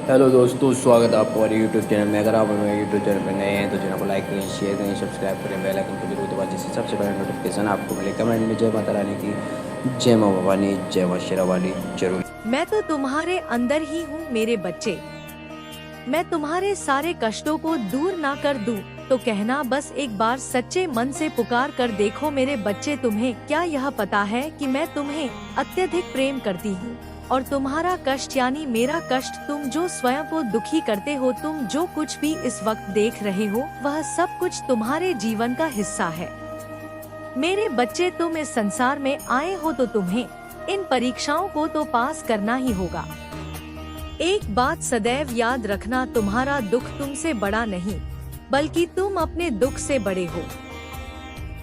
Hello दोस्तों, स्वागत है आपको हमारे यूट्यूब चैनल में। अगर आप हमारे यूट्यूब चैनल पर नए हैं तो चैनल को लाइक करें, शेयर करें, सब्सक्राइब करें, बेल आइकन को जरूर दबाएं जिससे सबसे पहले नोटिफिकेशन आपको मिले। कमेंट में जय माता रानी की, जय माँ भवानी, जय माँ शेरा वाली जरूर। मैं तो तुम्हारे अंदर ही हूँ मेरे बच्चे। मैं तुम्हारे सारे कष्टों को दूर ना कर दूं तो कहना, बस एक बार सच्चे मन से पुकार कर देखो मेरे बच्चे। तुम्हें क्या यह पता है कि मैं तुम्हें अत्यधिक प्रेम करती हूँ और तुम्हारा कष्ट यानी मेरा कष्ट, तुम जो स्वयं को दुखी करते हो, तुम जो कुछ भी इस वक्त देख रहे हो, वह सब कुछ तुम्हारे जीवन का हिस्सा है। मेरे बच्चे, तुम इस संसार में आए हो तो तुम्हें इन परीक्षाओं को तो पास करना ही होगा। एक बात सदैव याद रखना, तुम्हारा दुख तुमसे बड़ा नहीं बल्कि तुम अपने दुख से बड़े हो।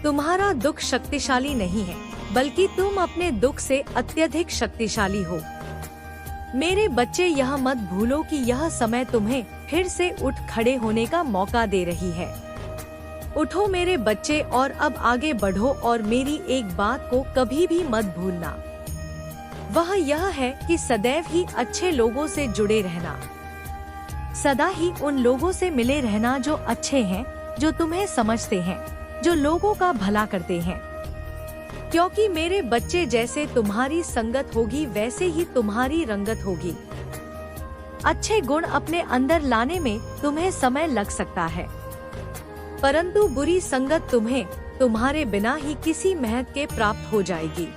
तुम्हारा दुख शक्तिशाली नहीं है बल्कि तुम अपने दुख से अत्यधिक शक्तिशाली हो। मेरे बच्चे, यह मत भूलो कि यह समय तुम्हें फिर से उठ खड़े होने का मौका दे रही है। उठो मेरे बच्चे और अब आगे बढ़ो, और मेरी एक बात को कभी भी मत भूलना, वह यह है कि सदैव ही अच्छे लोगों से जुड़े रहना। सदा ही उन लोगों से मिले रहना जो अच्छे हैं, जो तुम्हें समझते हैं, जो लोगों का भला करते हैं। क्योंकि मेरे बच्चे, जैसे तुम्हारी संगत होगी वैसे ही तुम्हारी रंगत होगी। अच्छे गुण अपने अंदर लाने में तुम्हें समय लग सकता है, परंतु बुरी संगत तुम्हें तुम्हारे बिना ही किसी महत्व के प्राप्त हो जाएगी।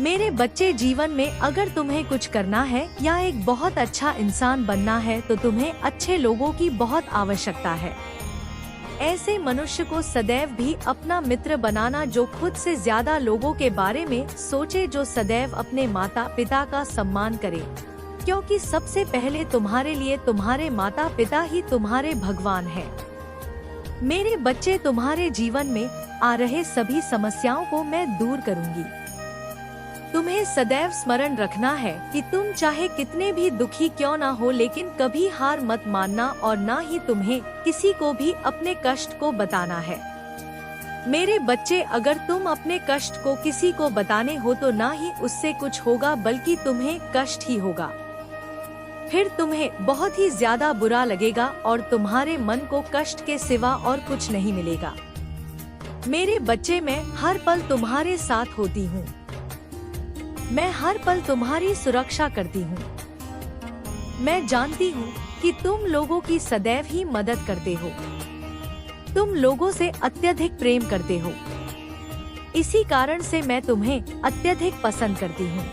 मेरे बच्चे, जीवन में अगर तुम्हें कुछ करना है या एक बहुत अच्छा इंसान बनना है तो तुम्हें अच्छे लोगों की बहुत आवश्यकता है। ऐसे मनुष्य को सदैव भी अपना मित्र बनाना जो खुद से ज्यादा लोगों के बारे में सोचे, जो सदैव अपने माता पिता का सम्मान करे, क्योंकि सबसे पहले तुम्हारे लिए तुम्हारे माता पिता ही तुम्हारे भगवान हैं। मेरे बच्चे, तुम्हारे जीवन में आ रहे सभी समस्याओं को मैं दूर करूंगी। तुम्हें सदैव स्मरण रखना है कि तुम चाहे कितने भी दुखी क्यों ना हो, लेकिन कभी हार मत मानना और ना ही तुम्हें किसी को भी अपने कष्ट को बताना है। मेरे बच्चे, अगर तुम अपने कष्ट को किसी को बताने हो तो ना ही उससे कुछ होगा बल्कि तुम्हें कष्ट ही होगा। फिर तुम्हें बहुत ही ज्यादा बुरा लगेगा और तुम्हारे मन को कष्ट के सिवा और कुछ नहीं मिलेगा। मेरे बच्चे, मैं हर पल तुम्हारे साथ होती हूँ। मैं हर पल तुम्हारी सुरक्षा करती हूँ। मैं जानती हूँ कि तुम लोगों की सदैव ही मदद करते हो। तुम लोगों से अत्यधिक प्रेम करते हो, इसी कारण से मैं तुम्हें अत्यधिक पसंद करती हूँ।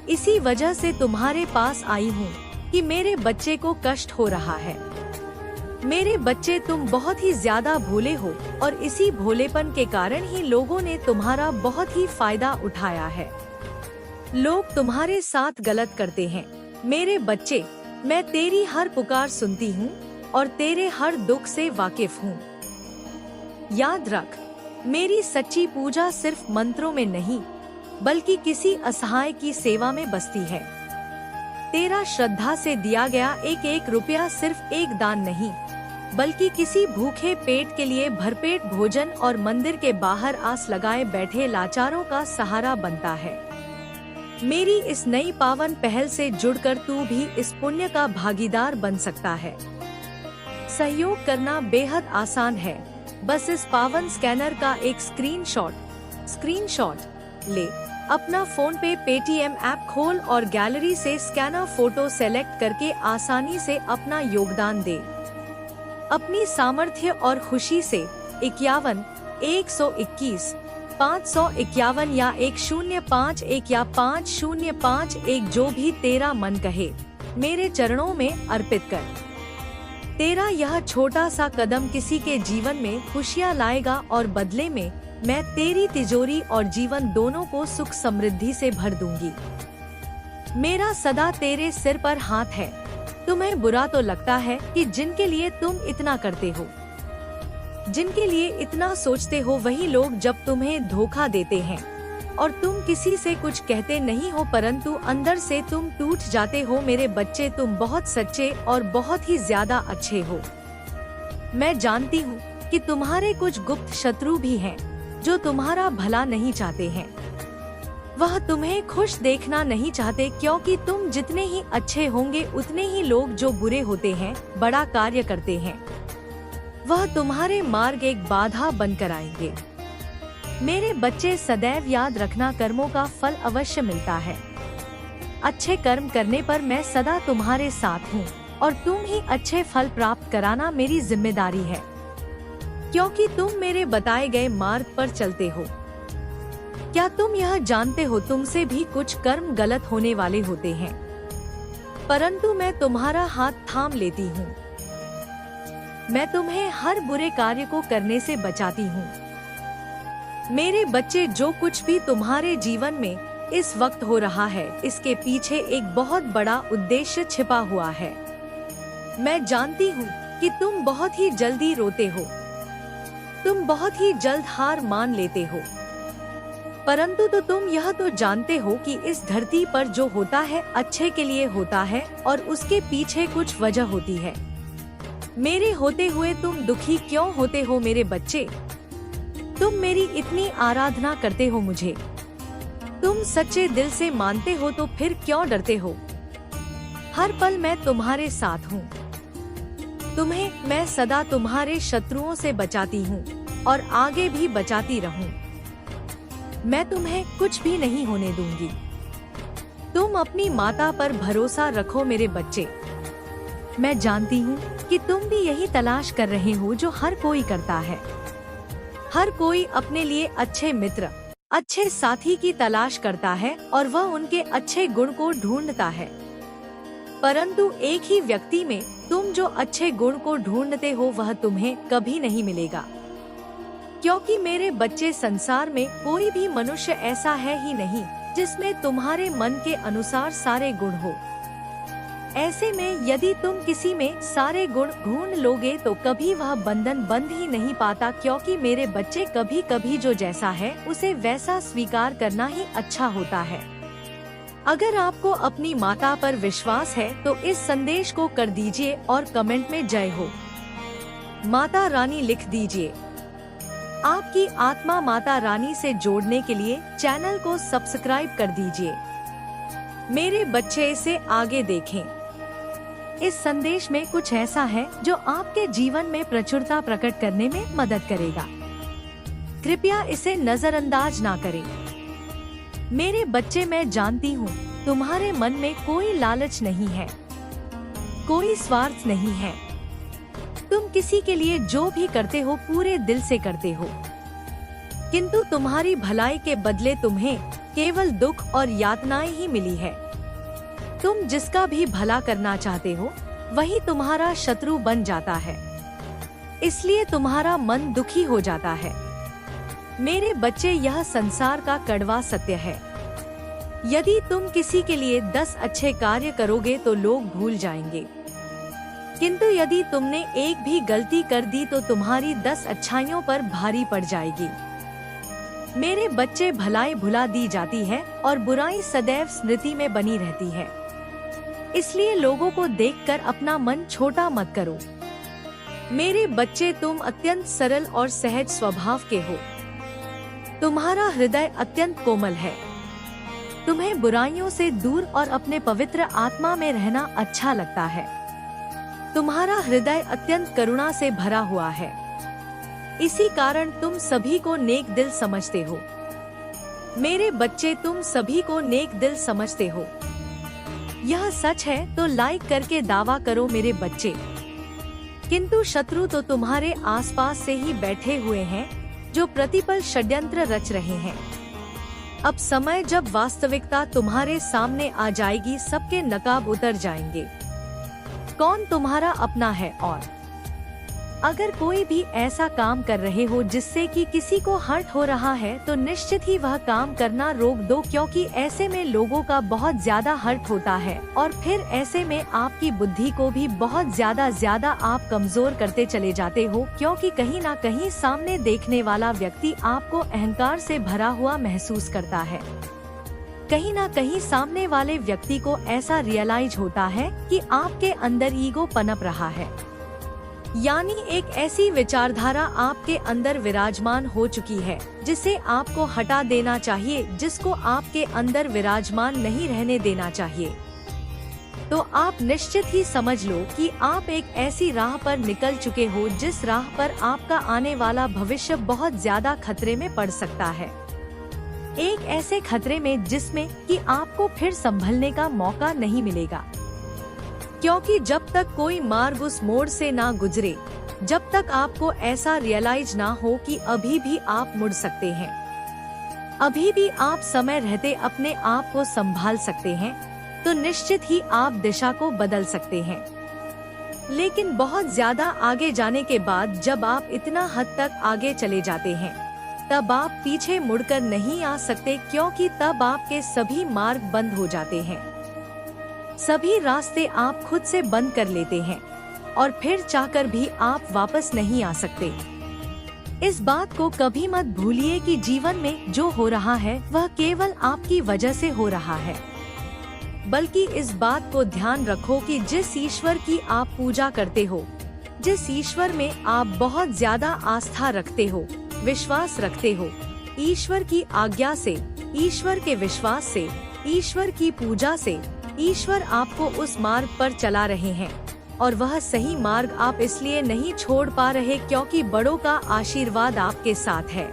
इसी वजह से तुम्हारे पास आई हूँ कि मेरे बच्चे को कष्ट हो रहा है। मेरे बच्चे, तुम बहुत ही ज्यादा भोले हो और इसी भोलेपन के कारण ही लोगों ने तुम्हारा बहुत ही फायदा उठाया है। लोग तुम्हारे साथ गलत करते हैं। मेरे बच्चे, मैं तेरी हर पुकार सुनती हूँ और तेरे हर दुख से वाकिफ हूँ। याद रख, मेरी सच्ची पूजा सिर्फ मंत्रों में नहीं बल्कि किसी असहाय की सेवा में बसती है। तेरा श्रद्धा से दिया गया एक एक रुपया सिर्फ एक दान नहीं बल्कि किसी भूखे पेट के लिए भरपेट भोजन और मंदिर के बाहर आस लगाए बैठे लाचारों का सहारा बनता है। मेरी इस नई पावन पहल से जुड़कर तू भी इस पुण्य का भागीदार बन सकता है। सहयोग करना बेहद आसान है, बस इस पावन स्कैनर का एक स्क्रीनशॉट ले। अपना फोन पे पेटीएम ऐप खोल और गैलरी से स्कैनर फोटो सेलेक्ट करके आसानी से अपना योगदान दे। अपनी सामर्थ्य और खुशी से 51 121 551 या 1051 या 5051 जो भी तेरा मन कहे, मेरे चरणों में अर्पित कर। तेरा यह छोटा सा कदम किसी के जीवन में खुशियाँ लाएगा और बदले में मैं तेरी तिजोरी और जीवन दोनों को सुख समृद्धि से भर दूंगी। मेरा सदा तेरे सिर पर हाथ है। तुम्हें बुरा तो लगता है कि जिनके लिए तुम इतना करते हो, जिनके लिए इतना सोचते हो, वही लोग जब तुम्हें धोखा देते हैं और तुम किसी से कुछ कहते नहीं हो परंतु अंदर से तुम टूट जाते हो। मेरे बच्चे, तुम बहुत सच्चे और बहुत ही ज्यादा अच्छे हो। मैं जानती हूँ कि तुम्हारे कुछ गुप्त शत्रु भी हैं जो तुम्हारा भला नहीं चाहते हैं। वह तुम्हें खुश देखना नहीं चाहते, क्योंकि तुम जितने ही अच्छे होंगे उतने ही लोग जो बुरे होते हैं, बड़ा कार्य करते हैं, वह तुम्हारे मार्ग एक बाधा बनकर आएंगे। मेरे बच्चे सदैव याद रखना, कर्मों का फल अवश्य मिलता है। अच्छे कर्म करने पर मैं सदा तुम्हारे साथ हूँ और तुम ही अच्छे फल प्राप्त कराना मेरी जिम्मेदारी है, क्योंकि तुम मेरे बताए गए मार्ग पर चलते हो। क्या तुम यह जानते हो, तुमसे भी कुछ कर्म गलत होने वाले होते हैं, परंतु मैं तुम्हारा हाथ थाम लेती हूँ। मैं तुम्हें हर बुरे कार्य को करने से बचाती हूँ। मेरे बच्चे, जो कुछ भी तुम्हारे जीवन में इस वक्त हो रहा है, इसके पीछे एक बहुत बड़ा उद्देश्य छिपा हुआ है। मैं जानती हूँ कि तुम बहुत ही जल्दी रोते हो, तुम बहुत ही जल्द हार मान लेते हो, परंतु तो तुम यह तो जानते हो कि इस धरती पर जो होता है अच्छे के लिए होता है और उसके पीछे कुछ वजह होती है। मेरे होते हुए तुम दुखी क्यों होते हो मेरे बच्चे? तुम मेरी इतनी आराधना करते हो मुझे, तुम सच्चे दिल से मानते हो, तो फिर क्यों डरते हो? हर पल मैं तुम्हारे साथ हूँ। तुम्हें मैं सदा तुम्हारे शत्रुओं से बचाती हूँ और आगे भी बचाती रहूँ। मैं तुम्हें कुछ भी नहीं होने दूंगी। तुम अपनी माता पर भरोसा रखो मेरे बच्चे। मैं जानती हूँ कि तुम भी यही तलाश कर रहे हो जो हर कोई करता है। हर कोई अपने लिए अच्छे मित्र, अच्छे साथी की तलाश करता है और वह उनके अच्छे गुण को ढूंढता है, परंतु एक ही व्यक्ति में तुम जो अच्छे गुण को ढूंढते हो वह तुम्हें कभी नहीं मिलेगा, क्योंकि मेरे बच्चे, संसार में कोई भी मनुष्य ऐसा है ही नहीं जिसमें तुम्हारे मन के अनुसार सारे गुण हो। ऐसे में यदि तुम किसी में सारे गुण ढूंढ लोगे तो कभी वह बंधन बंध ही नहीं पाता, क्योंकि मेरे बच्चे, कभी कभी जो जैसा है उसे वैसा स्वीकार करना ही अच्छा होता है। अगर आपको अपनी माता पर विश्वास है तो इस संदेश को कर दीजिए और कमेंट में जय हो माता रानी लिख दीजिए। आपकी आत्मा माता रानी से जोड़ने के लिए चैनल को सब्सक्राइब कर दीजिए। मेरे बच्चे, इसे आगे देखें। इस संदेश में कुछ ऐसा है जो आपके जीवन में प्रचुरता प्रकट करने में मदद करेगा। कृपया इसे नजरअंदाज ना करें। मेरे बच्चे, मैं जानती हूँ तुम्हारे मन में कोई लालच नहीं है, कोई स्वार्थ नहीं है। तुम किसी के लिए जो भी करते हो पूरे दिल से करते हो, किंतु तुम्हारी भलाई के बदले तुम्हें केवल दुख और यातनाएं ही मिली है। तुम जिसका भी भला करना चाहते हो वही तुम्हारा शत्रु बन जाता है, इसलिए तुम्हारा मन दुखी हो जाता है। मेरे बच्चे, यह संसार का कड़वा सत्य है। यदि तुम किसी के लिए 10 अच्छे कार्य करोगे तो लोग भूल जाएंगे, किंतु यदि तुमने एक भी गलती कर दी तो तुम्हारी 10 अच्छाइयों पर भारी पड़ जाएगी। मेरे बच्चे, भलाई भुला दी जाती है और बुराई सदैव स्मृति में बनी रहती है, इसलिए लोगों को देखकर अपना मन छोटा मत करो। मेरे बच्चे, तुम अत्यंत सरल और सहज स्वभाव के हो। तुम्हारा हृदय अत्यंत कोमल है। तुम्हें बुराइयों से दूर और अपने पवित्र आत्मा में रहना अच्छा लगता है। तुम्हारा हृदय अत्यंत करुणा से भरा हुआ है, इसी कारण तुम सभी को नेक दिल समझते हो। मेरे बच्चे, तुम सभी को नेक दिल समझते हो। यह सच है तो लाइक करके दावा करो मेरे बच्चे। किंतु शत्रु तो तुम्हारे आसपास से ही बैठे हुए हैं, जो प्रतिपल षड्यंत्र रच रहे हैं। अब समय जब वास्तविकता तुम्हारे सामने आ जाएगी, सबके नकाब उतर जाएंगे। कौन तुम्हारा अपना है, और अगर कोई भी ऐसा काम कर रहे हो जिससे कि किसी को हर्ट हो रहा है तो निश्चित ही वह काम करना रोक दो, क्योंकि ऐसे में लोगों का बहुत ज्यादा हर्ट होता है और फिर ऐसे में आपकी बुद्धि को भी बहुत ज्यादा आप कमजोर करते चले जाते हो, क्योंकि कहीं ना कहीं सामने देखने वाला व्यक्ति आपको अहंकार से भरा हुआ महसूस करता है। कहीं ना कहीं सामने वाले व्यक्ति को ऐसा रियलाइज होता है कि आपके अंदर ईगो पनप रहा है। यानी एक ऐसी विचारधारा आपके अंदर विराजमान हो चुकी है जिसे आपको हटा देना चाहिए, जिसको आपके अंदर विराजमान नहीं रहने देना चाहिए। तो आप निश्चित ही समझ लो कि आप एक ऐसी राह पर निकल चुके हो जिस राह पर आपका आने वाला भविष्य बहुत ज्यादा खतरे में पड़ सकता है। एक ऐसे खतरे में जिसमें कि आपको फिर संभलने का मौका नहीं मिलेगा, क्योंकि जब तक कोई मार्ग उस मोड़ से ना गुजरे, जब तक आपको ऐसा रियलाइज ना हो कि अभी भी आप मुड़ सकते हैं, अभी भी आप समय रहते अपने आप को संभाल सकते हैं, तो निश्चित ही आप दिशा को बदल सकते हैं। लेकिन बहुत ज्यादा आगे जाने के बाद जब आप इतना हद तक आगे चले जाते हैं, तब आप पीछे मुड़कर नहीं आ सकते, क्योंकि तब आपके सभी मार्ग बंद हो जाते हैं, सभी रास्ते आप खुद से बंद कर लेते हैं और फिर चाहकर भी आप वापस नहीं आ सकते। इस बात को कभी मत भूलिए कि जीवन में जो हो रहा है वह केवल आपकी वजह से हो रहा है, बल्कि इस बात को ध्यान रखो कि जिस ईश्वर की आप पूजा करते हो, जिस ईश्वर में आप बहुत ज्यादा आस्था रखते हो, विश्वास रखते हो, ईश्वर की आज्ञा से, ईश्वर के विश्वास से, ईश्वर की पूजा से, ईश्वर आपको उस मार्ग पर चला रहे हैं। और वह सही मार्ग आप इसलिए नहीं छोड़ पा रहे क्योंकि बड़ों का आशीर्वाद आपके साथ है।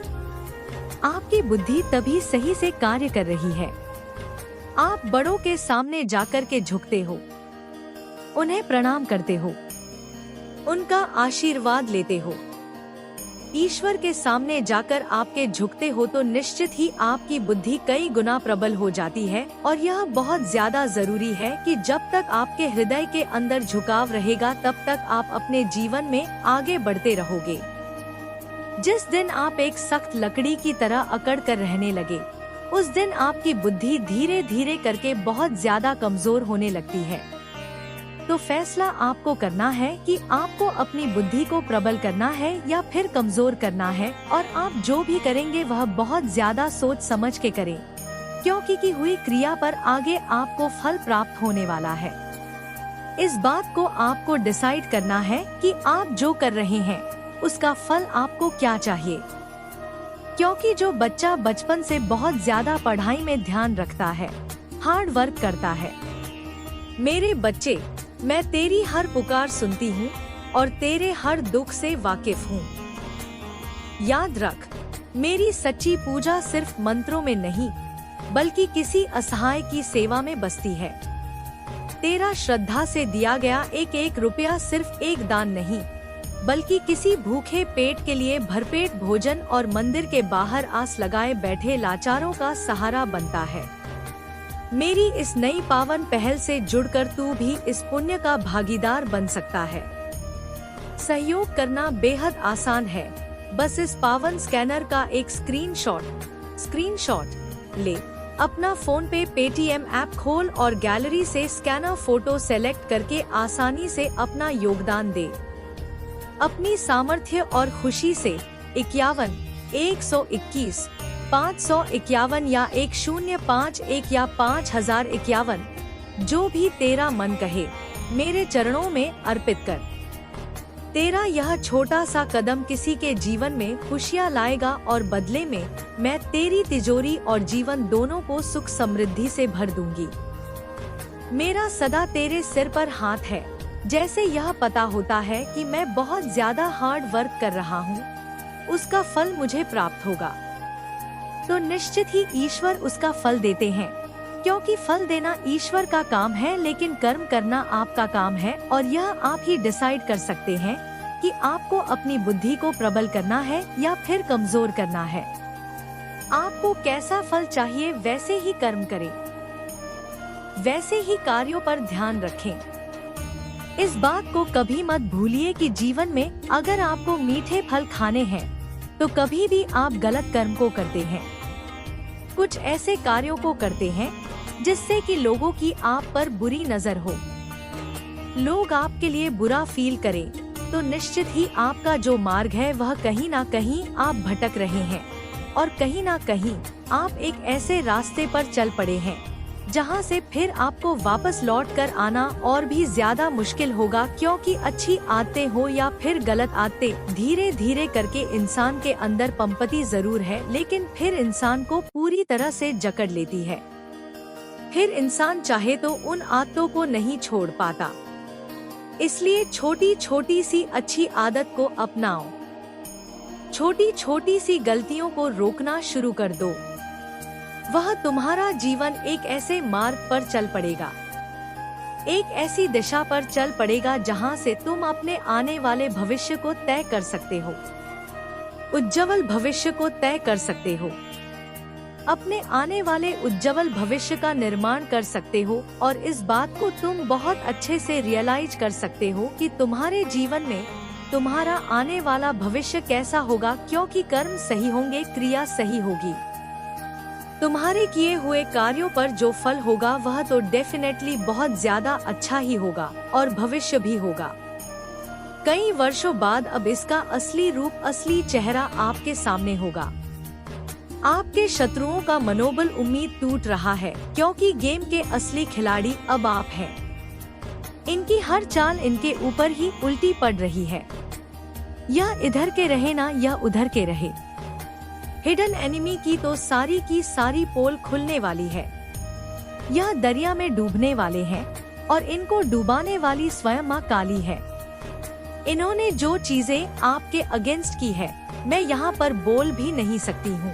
आपकी बुद्धि तभी सही से कार्य कर रही है। आप बड़ों के सामने जाकर के झुकते हो, उन्हें प्रणाम करते हो, उनका आशीर्वाद लेते हो। ईश्वर के सामने जाकर आपके झुकते हो तो निश्चित ही आपकी बुद्धि कई गुना प्रबल हो जाती है। और यह बहुत ज्यादा जरूरी है कि जब तक आपके हृदय के अंदर झुकाव रहेगा तब तक आप अपने जीवन में आगे बढ़ते रहोगे। जिस दिन आप एक सख्त लकड़ी की तरह अकड़ कर रहने लगे, उस दिन आपकी बुद्धि धीरे धीरे करके बहुत ज्यादा कमजोर होने लगती है। तो फैसला आपको करना है कि आपको अपनी बुद्धि को प्रबल करना है या फिर कमजोर करना है। और आप जो भी करेंगे वह बहुत ज्यादा सोच समझ के करें, क्योंकि की हुई क्रिया पर आगे आपको फल प्राप्त होने वाला है। इस बात को आपको डिसाइड करना है कि आप जो कर रहे हैं उसका फल आपको क्या चाहिए। क्योंकि जो बच्चा बचपन से बहुत ज्यादा पढ़ाई में ध्यान रखता है, हार्ड वर्क करता है, मेरे बच्चे मैं तेरी हर पुकार सुनती हूँ और तेरे हर दुख से वाकिफ हूँ। याद रख, मेरी सच्ची पूजा सिर्फ मंत्रों में नहीं बल्कि किसी असहाय की सेवा में बसती है। तेरा श्रद्धा से दिया गया एक एक रुपया सिर्फ एक दान नहीं बल्कि किसी भूखे पेट के लिए भरपेट भोजन और मंदिर के बाहर आस लगाए बैठे लाचारों का सहारा बनता है। मेरी इस नई पावन पहल से जुड़कर तू भी इस पुण्य का भागीदार बन सकता है। सहयोग करना बेहद आसान है, बस इस पावन स्कैनर का एक स्क्रीनशॉट ले, अपना फोन पे पेटीएम ऐप खोल और गैलरी से स्कैनर फोटो सेलेक्ट करके आसानी से अपना योगदान दे। अपनी सामर्थ्य और खुशी से 51, 121, 551 या 1051 या 5051, जो भी तेरा मन कहे, मेरे चरणों में अर्पित कर। तेरा यह छोटा सा कदम किसी के जीवन में खुशियाँ लाएगा और बदले में मैं तेरी तिजोरी और जीवन दोनों को सुख समृद्धि से भर दूंगी। मेरा सदा तेरे सिर पर हाथ है। जैसे यह पता होता है कि मैं बहुत ज्यादा हार्ड वर्क कर रहा हूँ, उसका फल मुझे प्राप्त होगा, तो निश्चित ही ईश्वर उसका फल देते हैं। क्योंकि फल देना ईश्वर का काम है, लेकिन कर्म करना आपका काम है। और यह आप ही डिसाइड कर सकते हैं कि आपको अपनी बुद्धि को प्रबल करना है या फिर कमजोर करना है। आपको कैसा फल चाहिए वैसे ही कर्म करें, वैसे ही कार्यों पर ध्यान रखें। इस बात को कभी मत भूलिए कि जीवन में अगर आपको मीठे फल खाने हैं तो कभी भी आप गलत कर्म को करते हैं, कुछ ऐसे कार्यों को करते हैं जिससे कि लोगों की आप पर बुरी नजर हो, लोग आपके लिए बुरा फील करें, तो निश्चित ही आपका जो मार्ग है वह कहीं ना कहीं आप भटक रहे हैं और कहीं ना कहीं आप एक ऐसे रास्ते पर चल पड़े हैं जहां से फिर आपको वापस लौट कर आना और भी ज्यादा मुश्किल होगा, क्योंकि अच्छी आदतें हो या फिर गलत आदतें धीरे धीरे करके इंसान के अंदर पनपती जरूर है, लेकिन फिर इंसान को पूरी तरह से जकड़ लेती है। फिर इंसान चाहे तो उन आदतों को नहीं छोड़ पाता। इसलिए छोटी छोटी सी अच्छी आदत को अपनाओ, छोटी छोटी सी गलतियों को रोकना शुरू कर दो। वह तुम्हारा जीवन एक ऐसे मार्ग पर चल पड़ेगा, एक ऐसी दिशा पर चल पड़ेगा जहां से तुम अपने आने वाले भविष्य को तय कर सकते हो, उज्जवल भविष्य को तय कर सकते हो, अपने आने वाले उज्जवल भविष्य का निर्माण कर सकते हो। और इस बात को तुम बहुत अच्छे से रियलाइज कर सकते हो कि तुम्हारे जीवन में तुम्हारा आने वाला भविष्य कैसा होगा, क्योंकि कर्म सही होंगे, क्रिया सही होगी। तुम्हारे किए हुए कार्यों पर जो फल होगा वह तो डेफिनेटली बहुत ज्यादा अच्छा ही होगा और भविष्य भी होगा। कई वर्षों बाद अब इसका असली रूप, असली चेहरा आपके सामने होगा। आपके शत्रुओं का मनोबल उम्मीद टूट रहा है, क्योंकि गेम के असली खिलाड़ी अब आप हैं। इनकी हर चाल इनके ऊपर ही उल्टी पड़ रही है। यह इधर के रहे ना यह उधर के रहे। हिडन एनिमी की सारी पोल खुलने वाली है। यह दरिया में डूबने वाले हैं और इनको डुबाने वाली स्वयं मां काली है। इन्होंने जो चीजें आपके अगेंस्ट की है, मैं यहाँ पर बोल भी नहीं सकती हूँ।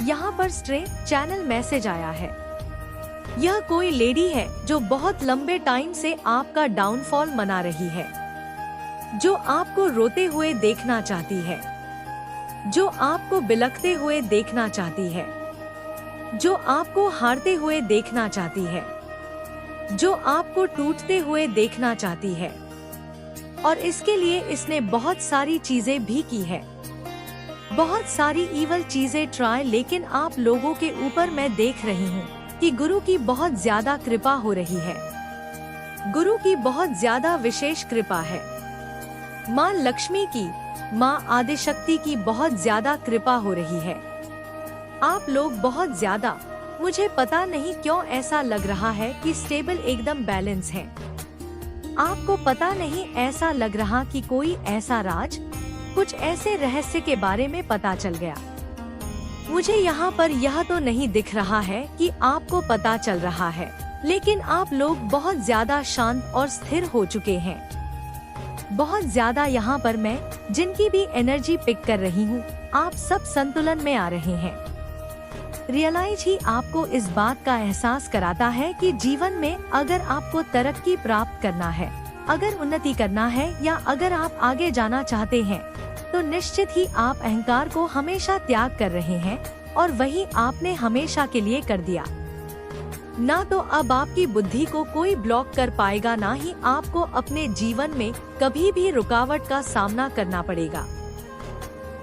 यहाँ पर स्ट्रे चैनल मैसेज आया है। यह कोई लेडी है जो बहुत लंबे टाइम से आपका डाउनफॉल मना रही है, जो आपको रोते हुए देखना चाहती है, जो आपको बिलखते हुए देखना चाहती है, जो आपको हारते हुए देखना चाहती है, जो आपको टूटते हुए देखना चाहती है। और इसके लिए इसने बहुत सारी चीजें भी की है, बहुत सारी ईवल चीजें ट्राई, लेकिन आप लोगों के ऊपर मैं देख रही हूँ कि गुरु की बहुत ज्यादा कृपा हो रही है। गुरु की बहुत ज्यादा विशेष कृपा है। माँ लक्ष्मी की, माँ आदिशक्ति की बहुत ज्यादा कृपा हो रही है। आप लोग बहुत ज्यादा, मुझे पता नहीं क्यों ऐसा लग रहा है कि स्टेबल एकदम बैलेंस है। आपको पता नहीं ऐसा लग रहा कि कोई ऐसा राज, कुछ ऐसे रहस्य के बारे में पता चल गया। मुझे यहाँ पर यह तो नहीं दिख रहा है कि आपको पता चल रहा है, लेकिन आप लोग बहुत ज्यादा शांत और स्थिर हो चुके हैं। बहुत ज्यादा यहाँ पर मैं जिनकी भी एनर्जी पिक कर रही हूँ, आप सब संतुलन में आ रहे हैं। रियलाइज ही आपको इस बात का एहसास कराता है कि जीवन में अगर आपको तरक्की प्राप्त करना है, अगर उन्नति करना है, या अगर आप आगे जाना चाहते हैं, तो निश्चित ही आप अहंकार को हमेशा त्याग कर रहे हैं, और वही आपने हमेशा के लिए कर दिया। ना तो अब आपकी बुद्धि को कोई ब्लॉक कर पाएगा, ना ही आपको अपने जीवन में कभी भी रुकावट का सामना करना पड़ेगा,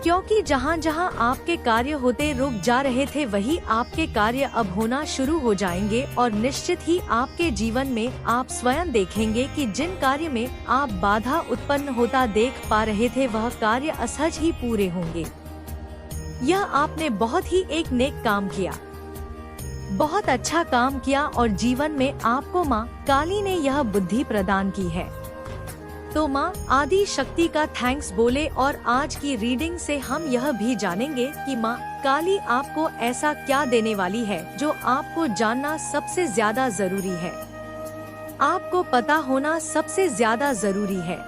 क्योंकि जहाँ जहाँ आपके कार्य होते रुक जा रहे थे, वही आपके कार्य अब होना शुरू हो जाएंगे। और निश्चित ही आपके जीवन में आप स्वयं देखेंगे कि जिन कार्य में आप बाधा उत्पन्न होता देख पा रहे थे, वह कार्य असहज ही पूरे होंगे। यह आपने बहुत ही एक नेक काम किया, बहुत अच्छा काम किया, और जीवन में आपको माँ काली ने यह बुद्धि प्रदान की है। तो माँ आदि शक्ति का थैंक्स बोले। और आज की रीडिंग से हम यह भी जानेंगे कि माँ काली आपको ऐसा क्या देने वाली है जो आपको जानना सबसे ज्यादा जरूरी है, आपको पता होना सबसे ज्यादा जरूरी है।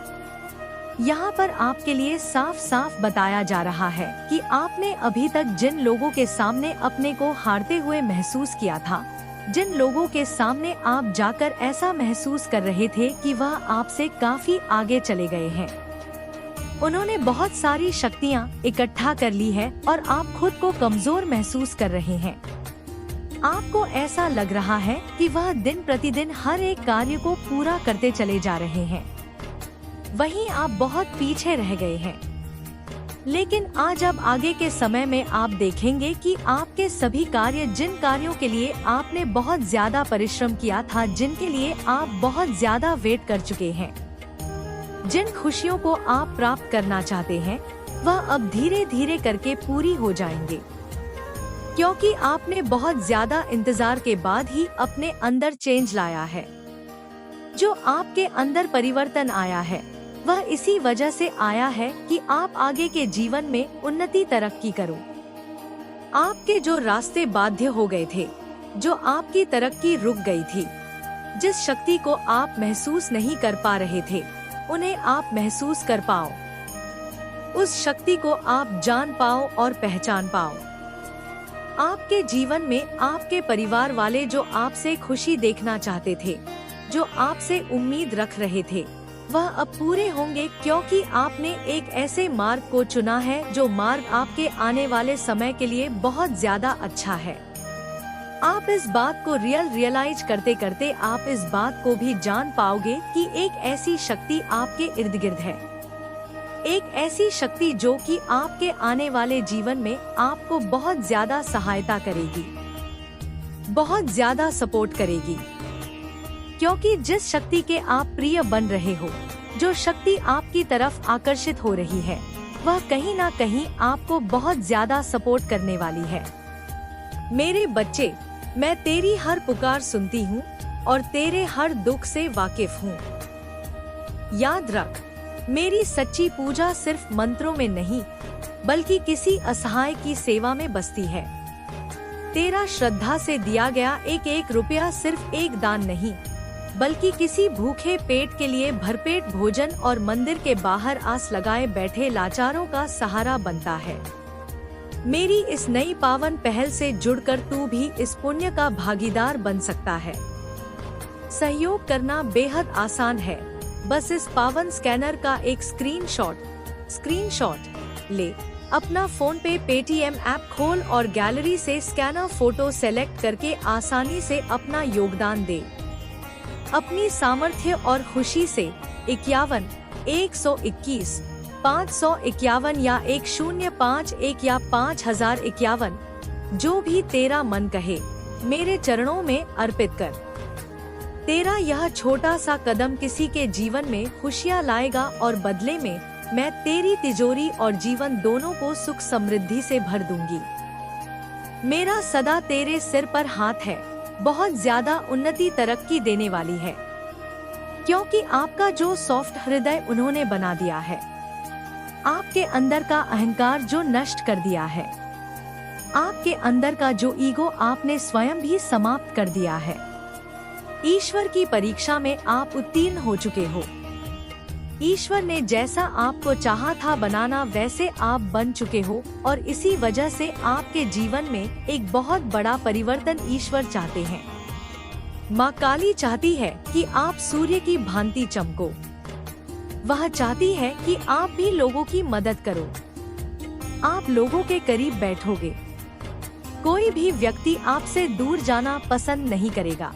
यहाँ पर आपके लिए साफ साफ बताया जा रहा है कि आपने अभी तक जिन लोगों के सामने अपने को हारते हुए महसूस किया था, जिन लोगों के सामने आप जाकर ऐसा महसूस कर रहे थे कि वह आपसे काफी आगे चले गए हैं, उन्होंने बहुत सारी शक्तियाँ इकट्ठा कर ली है और आप खुद को कमजोर महसूस कर रहे हैं। आपको ऐसा लग रहा है कि वह दिन प्रतिदिन हर एक कार्य को पूरा करते चले जा रहे हैं, वहीं आप बहुत पीछे रह गए हैं। लेकिन आज अब आगे के समय में आप देखेंगे कि आपके सभी कार्य, जिन कार्यों के लिए आपने बहुत ज्यादा परिश्रम किया था, जिनके लिए आप बहुत ज्यादा वेट कर चुके हैं, जिन खुशियों को आप प्राप्त करना चाहते हैं, वह अब धीरे धीरे करके पूरी हो जाएंगे। क्योंकि आपने बहुत ज्यादा इंतजार के बाद ही अपने अंदर चेंज लाया है। जो आपके अंदर परिवर्तन आया है वह इसी वजह से आया है कि आप आगे के जीवन में उन्नति तरक्की करो। आपके जो रास्ते बाध्य हो गए थे, जो आपकी तरक्की रुक गई थी, जिस शक्ति को आप महसूस नहीं कर पा रहे थे, उन्हें आप महसूस कर पाओ। उस शक्ति को आप जान पाओ और पहचान पाओ। आपके जीवन में आपके परिवार वाले जो आपसे खुशी देखना चाहते थे, जो आपसे उम्मीद रख रहे थे, वह अब पूरे होंगे, क्योंकि आपने एक ऐसे मार्ग को चुना है जो मार्ग आपके आने वाले समय के लिए बहुत ज्यादा अच्छा है। आप इस बात को रियलाइज करते करते आप इस बात को भी जान पाओगे कि एक ऐसी शक्ति आपके इर्द गिर्द है, एक ऐसी शक्ति जो कि आपके आने वाले जीवन में आपको बहुत ज्यादा सहायता करेगी, बहुत ज्यादा सपोर्ट करेगी। क्योंकि जिस शक्ति के आप प्रिय बन रहे हो, जो शक्ति आपकी तरफ आकर्षित हो रही है, वह कहीं ना कहीं आपको बहुत ज्यादा सपोर्ट करने वाली है। मेरे बच्चे, मैं तेरी हर पुकार सुनती हूँ और तेरे हर दुख से वाकिफ हूँ। याद रख, मेरी सच्ची पूजा सिर्फ मंत्रों में नहीं, बल्कि किसी असहाय की सेवा में बसती है। तेरा श्रद्धा से दिया गया एक एक रुपया सिर्फ एक दान नहीं, बल्कि किसी भूखे पेट के लिए भरपेट भोजन और मंदिर के बाहर आस लगाए बैठे लाचारों का सहारा बनता है। मेरी इस नई पावन पहल से जुड़कर तू भी इस पुण्य का भागीदार बन सकता है। सहयोग करना बेहद आसान है। बस इस पावन स्कैनर का एक स्क्रीनशॉट ले, अपना फोन पे पेटीएम ऐप खोल और गैलरी से स्कैनर फोटो सेलेक्ट करके आसानी से अपना योगदान दे। अपनी सामर्थ्य और खुशी से 51 121 551 या 1051 या 5051, जो भी तेरा मन कहे, मेरे चरणों में अर्पित कर। तेरा यह छोटा सा कदम किसी के जीवन में खुशियाँ लाएगा और बदले में मैं तेरी तिजोरी और जीवन दोनों को सुख समृद्धि से भर दूंगी। मेरा सदा तेरे सिर पर हाथ है, बहुत ज्यादा उन्नति तरक्की देने वाली है, क्योंकि आपका जो सॉफ्ट हृदय उन्होंने बना दिया है, आपके अंदर का अहंकार जो नष्ट कर दिया है, आपके अंदर का जो ईगो आपने स्वयं भी समाप्त कर दिया है। ईश्वर की परीक्षा में आप उत्तीर्ण हो चुके हो। ईश्वर ने जैसा आपको चाहा था बनाना वैसे आप बन चुके हो, और इसी वजह से आपके जीवन में एक बहुत बड़ा परिवर्तन ईश्वर चाहते हैं। माँ काली चाहती है कि आप सूर्य की भांति चमको। वह चाहती है कि आप भी लोगों की मदद करो। आप लोगों के करीब बैठोगे। कोई भी व्यक्ति आपसे दूर जाना पसंद नहीं करेगा,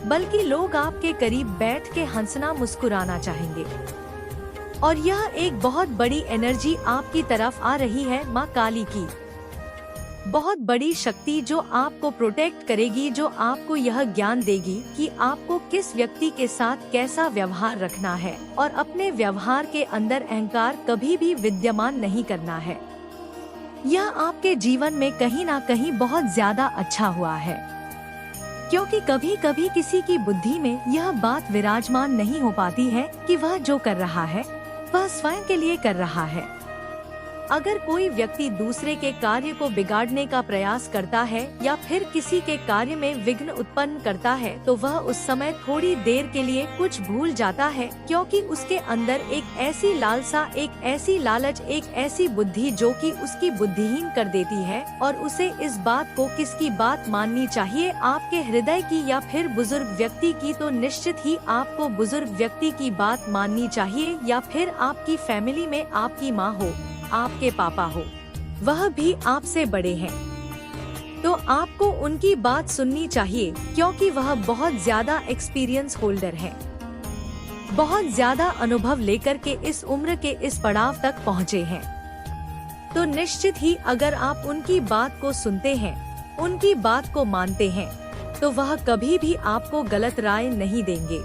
बल्कि लोग आपके करीब बैठ के हंसना मुस्कुराना चाहेंगे। और यह एक बहुत बड़ी एनर्जी आपकी तरफ आ रही है, माँ काली की बहुत बड़ी शक्ति जो आपको प्रोटेक्ट करेगी, जो आपको यह ज्ञान देगी कि आपको किस व्यक्ति के साथ कैसा व्यवहार रखना है और अपने व्यवहार के अंदर अहंकार कभी भी विद्यमान नहीं करना है। यह आपके जीवन में कहीं ना कहीं बहुत ज्यादा अच्छा हुआ है, क्योंकि कभी कभी किसी की बुद्धि में यह बात विराजमान नहीं हो पाती है कि वह जो कर रहा है वह स्वयं के लिए कर रहा है। अगर कोई व्यक्ति दूसरे के कार्य को बिगाड़ने का प्रयास करता है या फिर किसी के कार्य में विघ्न उत्पन्न करता है, तो वह उस समय थोड़ी देर के लिए कुछ भूल जाता है, क्योंकि उसके अंदर एक ऐसी लालसा, एक ऐसी लालच, एक ऐसी बुद्धि जो कि उसकी बुद्धिहीन कर देती है, और उसे इस बात को किसकी बात माननी चाहिए, आपके हृदय की या फिर बुजुर्ग व्यक्ति की। तो निश्चित ही आपको बुजुर्ग व्यक्ति की बात माननी चाहिए, या फिर आपकी फैमिली में आपकी माँ हो, आपके पापा हो, वह भी आपसे बड़े हैं, तो आपको उनकी बात सुननी चाहिए, क्योंकि वह बहुत ज्यादा एक्सपीरियंस होल्डर है, बहुत ज्यादा अनुभव लेकर के इस उम्र के इस पड़ाव तक पहुँचे हैं। तो निश्चित ही अगर आप उनकी बात को सुनते हैं, उनकी बात को मानते हैं, तो वह कभी भी आपको गलत राय नहीं देंगे।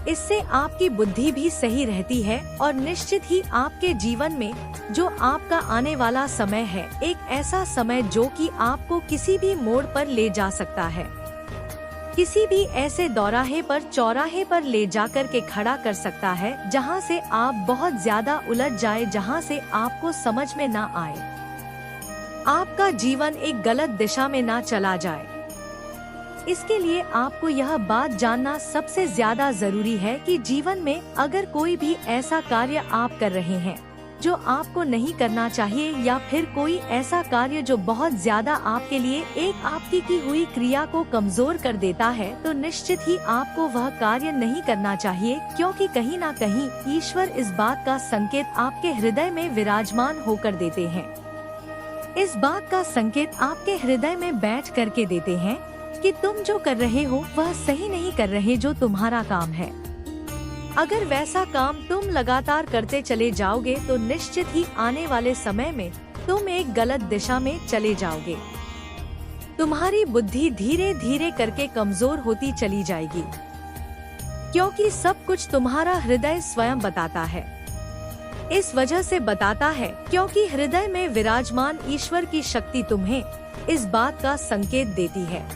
इससे आपकी बुद्धि भी सही रहती है और निश्चित ही आपके जीवन में जो आपका आने वाला समय है, एक ऐसा समय जो कि आपको किसी भी मोड़ पर ले जा सकता है, किसी भी ऐसे चौराहे पर ले जाकर के खड़ा कर सकता है जहां से आप बहुत ज्यादा उलझ जाए, जहां से आपको समझ में ना आए, आपका जीवन एक गलत दिशा में ना चला जाए। इसके लिए आपको यह बात जानना सबसे ज्यादा जरूरी है कि जीवन में अगर कोई भी ऐसा कार्य आप कर रहे हैं जो आपको नहीं करना चाहिए, या फिर कोई ऐसा कार्य जो बहुत ज्यादा आपके लिए एक आपकी की हुई क्रिया को कमजोर कर देता है, तो निश्चित ही आपको वह कार्य नहीं करना चाहिए, क्योंकि कहीं ना कहीं ईश्वर इस बात का संकेत आपके हृदय में विराजमान होकर देते हैं। इस बात का संकेत आपके हृदय में बैठ करके देते हैं कि तुम जो कर रहे हो वह सही नहीं कर रहे, जो तुम्हारा काम है। अगर वैसा काम तुम लगातार करते चले जाओगे तो निश्चित ही आने वाले समय में तुम एक गलत दिशा में चले जाओगे। तुम्हारी बुद्धि धीरे धीरे करके कमजोर होती चली जाएगी, क्योंकि सब कुछ तुम्हारा हृदय स्वयं बताता है। इस वजह से बताता है क्योंकि हृदय में विराजमान ईश्वर की शक्ति तुम्हें इस बात का संकेत देती है।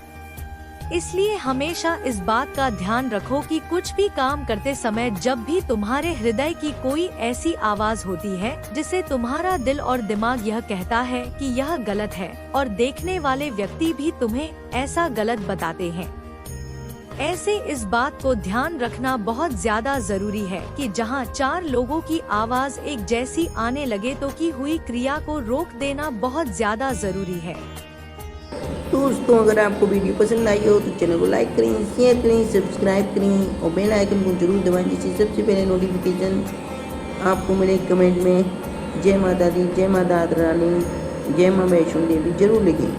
इसलिए हमेशा इस बात का ध्यान रखो कि कुछ भी काम करते समय जब भी तुम्हारे हृदय की कोई ऐसी आवाज होती है जिसे तुम्हारा दिल और दिमाग यह कहता है कि यह गलत है, और देखने वाले व्यक्ति भी तुम्हें ऐसा गलत बताते हैं, ऐसे इस बात को ध्यान रखना बहुत ज्यादा जरूरी है कि जहां 4 लोगों की आवाज एक जैसी आने लगे तो की हुई क्रिया को रोक देना बहुत ज्यादा जरूरी है। दोस्तों, अगर आपको वीडियो पसंद आई हो तो चैनल को लाइक करें, शेयर करें, सब्सक्राइब करें और बेल आइकन को जरूर दबाएं, जिससे सबसे पहले नोटिफिकेशन आपको मिले। कमेंट में जय माता दी, जय माता रानी, जय मां वैष्णो देवी जरूर लिखें।